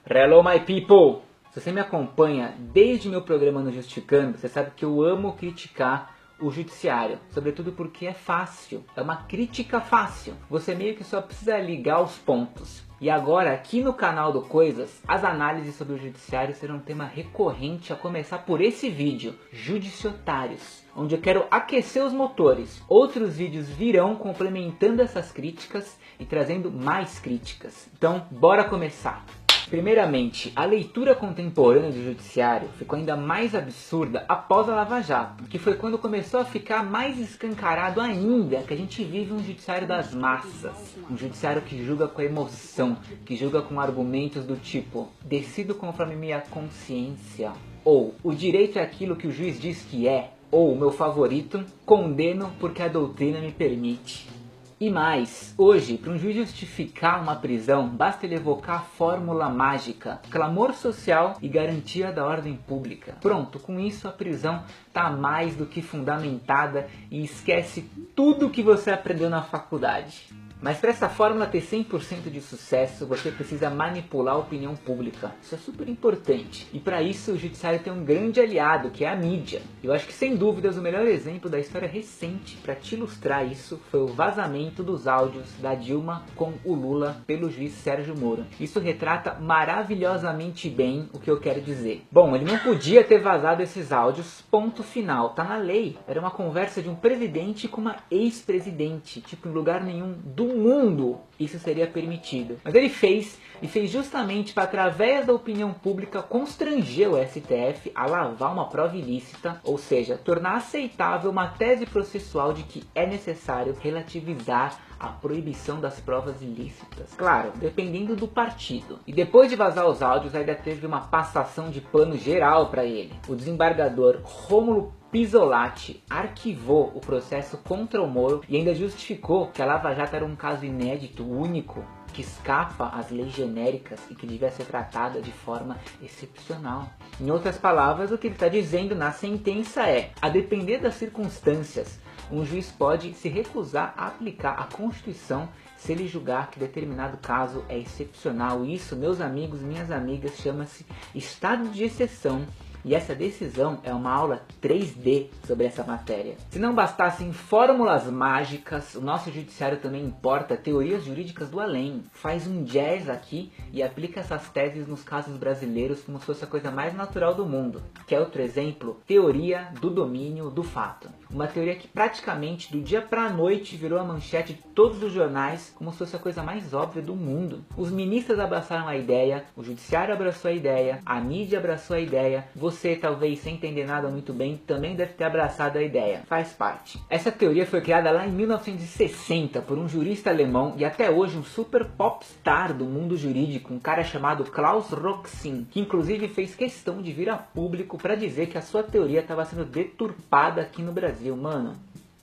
Hello my people! Se você me acompanha desde meu programa no Justificando, você sabe que eu amo criticar o judiciário, sobretudo porque é fácil, é uma crítica fácil, você meio que só precisa ligar os pontos. E agora, aqui no canal do Coisas, as análises sobre o judiciário serão um tema recorrente, a começar por esse vídeo, Judiciotários, onde eu quero aquecer os motores. Outros vídeos virão complementando essas críticas e trazendo mais críticas. Então, bora começar! Primeiramente, a leitura contemporânea do judiciário ficou ainda mais absurda após a Lava Jato, que foi quando começou a ficar mais escancarado ainda que a gente vive um judiciário das massas, um judiciário que julga com a emoção, que julga com argumentos do tipo, decido conforme minha consciência, ou o direito é aquilo que o juiz diz que é, ou o meu favorito, condeno porque a doutrina me permite. E mais, hoje, para um juiz justificar uma prisão, basta ele evocar a fórmula mágica, clamor social e garantia da ordem pública. Pronto, com isso a prisão está mais do que fundamentada e esquece tudo que você aprendeu na faculdade. Mas para essa fórmula ter 100% de sucesso, você precisa manipular a opinião pública. Isso é super importante. E para isso o judiciário tem um grande aliado, que é a mídia. Eu acho que sem dúvidas o melhor exemplo da história recente para te ilustrar isso foi o vazamento dos áudios da Dilma com o Lula pelo juiz Sérgio Moro. Isso retrata maravilhosamente bem o que eu quero dizer. Bom, ele não podia ter vazado esses áudios, ponto final. Tá na lei. Era uma conversa de um presidente com uma ex-presidente. Tipo, em lugar nenhum do mundo isso seria permitido. Mas ele fez, e fez justamente para, através da opinião pública, constranger o STF a lavar uma prova ilícita, ou seja, tornar aceitável uma tese processual de que é necessário relativizar a proibição das provas ilícitas. Claro, dependendo do partido. E depois de vazar os áudios, ainda teve uma passação de pano geral para ele. O desembargador Rômulo Pizzolatti arquivou o processo contra o Moro e ainda justificou que a Lava Jato era um caso inédito, único, que escapa às leis genéricas e que devia ser tratada de forma excepcional. Em outras palavras, o que ele está dizendo na sentença é, a depender das circunstâncias, um juiz pode se recusar a aplicar a Constituição se ele julgar que determinado caso é excepcional. Isso, meus amigos e minhas amigas, chama-se estado de exceção. E essa decisão é uma aula 3D sobre essa matéria. Se não bastassem fórmulas mágicas, o nosso judiciário também importa teorias jurídicas do além. Faz um jazz aqui e aplica essas teses nos casos brasileiros como se fosse a coisa mais natural do mundo. Quer outro exemplo? Teoria do domínio do fato. Uma teoria que praticamente do dia para a noite virou a manchete de todos os jornais como se fosse a coisa mais óbvia do mundo. Os ministros abraçaram a ideia, o judiciário abraçou a ideia, a mídia abraçou a ideia, você, talvez sem entender nada muito bem, também deve ter abraçado a ideia. Faz parte. Essa teoria foi criada lá em 1960 por um jurista alemão e até hoje um super popstar do mundo jurídico, um cara chamado Klaus Roxin, que inclusive fez questão de vir a público para dizer que a sua teoria estava sendo deturpada aqui no Brasil. Mano,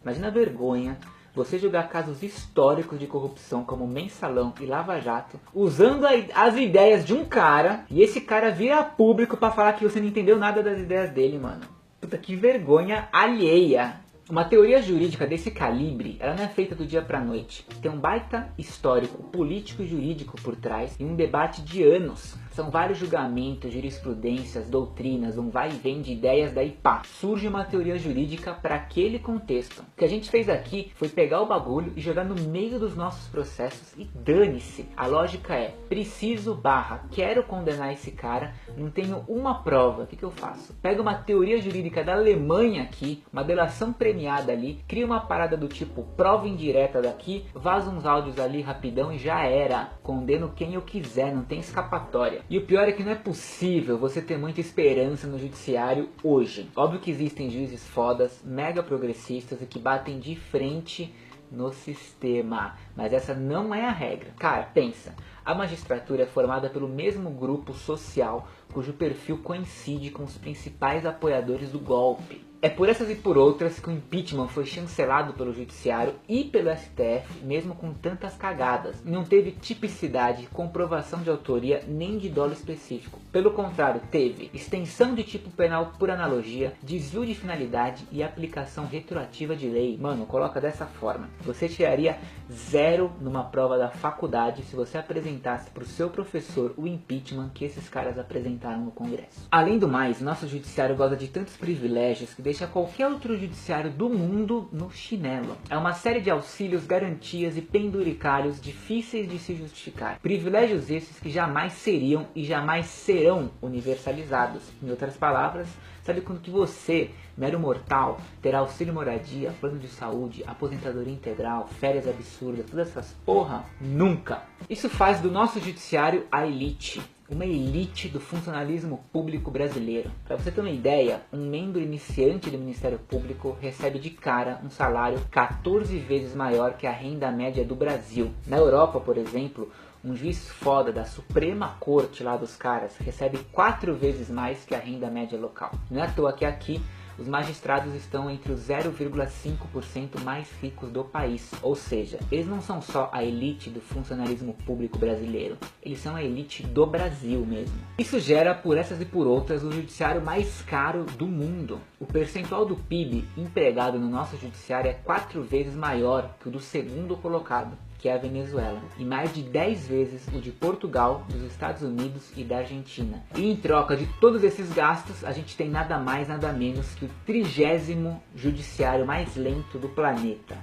imagina a vergonha você julgar casos históricos de corrupção como Mensalão e Lava Jato, usando as ideias de um cara, e esse cara vir a público pra falar que você não entendeu nada das ideias dele, mano. Puta, que vergonha alheia. Uma teoria jurídica desse calibre, ela não é feita do dia pra noite. Tem um baita histórico, político e jurídico por trás e um debate de anos. São vários julgamentos, jurisprudências, doutrinas, um vai e vem de ideias, daí pá, surge uma teoria jurídica para aquele contexto. O que a gente fez aqui foi pegar o bagulho e jogar no meio dos nossos processos e dane-se. A lógica é, preciso / quero condenar esse cara, não tenho uma prova, o que eu faço? Pego uma teoria jurídica da Alemanha aqui, uma delação premiada ali, crio uma parada do tipo prova indireta daqui, vaza uns áudios ali rapidão e já era. Condeno quem eu quiser, não tem escapatória. E o pior é que não é possível você ter muita esperança no judiciário hoje. Óbvio que existem juízes fodas, mega progressistas e que batem de frente no sistema, mas essa não é a regra. Cara, pensa, a magistratura é formada pelo mesmo grupo social cujo perfil coincide com os principais apoiadores do golpe. É por essas e por outras que o impeachment foi chancelado pelo judiciário e pelo STF, mesmo com tantas cagadas. Não teve tipicidade, comprovação de autoria, nem de dolo específico. Pelo contrário, teve extensão de tipo penal por analogia, desvio de finalidade e aplicação retroativa de lei. Mano, coloca dessa forma. Você tiraria 0 numa prova da faculdade se você apresentar apresentasse para o seu professor o impeachment que esses caras apresentaram no Congresso. Além do mais, nosso judiciário goza de tantos privilégios que deixa qualquer outro judiciário do mundo no chinelo. É uma série de auxílios, garantias e penduricalhos difíceis de se justificar. Privilégios esses que jamais seriam e jamais serão universalizados. Em outras palavras, sabe quando que você, mero mortal, terá auxílio moradia, plano de saúde, aposentadoria integral, férias absurdas, todas essas porra? Nunca! Isso faz do nosso judiciário a elite. Uma elite do funcionalismo público brasileiro. Para você ter uma ideia, um membro iniciante do Ministério Público recebe de cara um salário 14 vezes maior que a renda média do Brasil. Na Europa, por exemplo, um juiz foda da Suprema Corte lá dos caras recebe 4 vezes mais que a renda média local. Não é à toa que aqui os magistrados estão entre os 0,5% mais ricos do país. Ou seja, eles não são só a elite do funcionalismo público brasileiro, eles são a elite do Brasil mesmo. Isso gera, por essas e por outras, o judiciário mais caro do mundo. O percentual do PIB empregado no nosso judiciário é 4 vezes maior que o do segundo colocado, que é a Venezuela, e mais de 10 vezes o de Portugal, dos Estados Unidos e da Argentina. E em troca de todos esses gastos, a gente tem nada mais, nada menos que o 30º judiciário mais lento do planeta,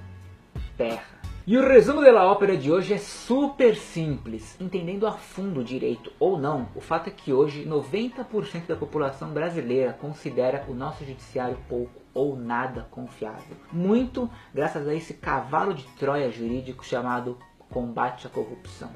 Terra. E o resumo da ópera de hoje é super simples. Entendendo a fundo o direito ou não, o fato é que hoje 90% da população brasileira considera o nosso judiciário pouco ou nada confiável. Muito graças a esse cavalo de Troia jurídico chamado combate à corrupção.